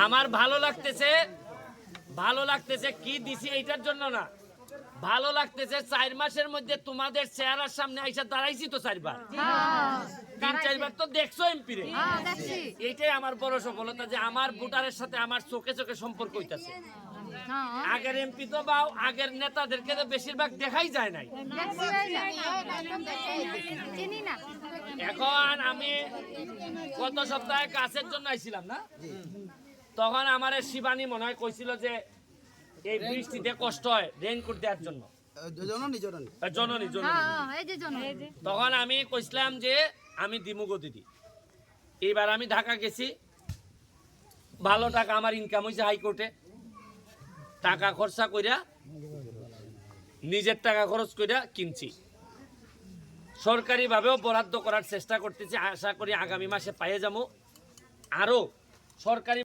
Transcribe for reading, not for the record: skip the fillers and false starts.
আমার ভালো লাগতেছে কি দিছি এইটার জন্য না, ভালো লাগতেছে 4 মাসের মধ্যে তোমাদের চেহারার সামনে আইসা দাঁড়াইছি তো 4 বার, 3-4 বার তো দেখছো এমপি রে। এইটাই আমার বড় সফলতা যে আমার ভোটারের সাথে আমার চোখে চোখে সম্পর্ক হইতাছে। আগের এমপি তো বা আগের নেতাদেরকে তো বেশিরভাগ দেখাই যায় নাই। এখন আমি গত সপ্তাহে কাছের জন্য আইছিলাম না, তখন আমার শিবানী মনে হয় কইছিল যে এই বৃষ্টিতে কষ্ট হয় রেইনকোট দেওয়ার জন্য, জননী। তখন আমি কইছিলাম যে আমি দিমুগো দিদি। এইবার আমি ঢাকা গেছি, ভালো টাকা আমার ইনকাম হয়েছে হাইকোর্টে, টাকা খরচা কইরা নিজের টাকা খরচ কইরা কিনছি, সরকারিভাবেও বরাদ্দ করার চেষ্টা করতেছি। আশা করি আগামী মাসে পাইয়ে যাবো। আরো সরকারি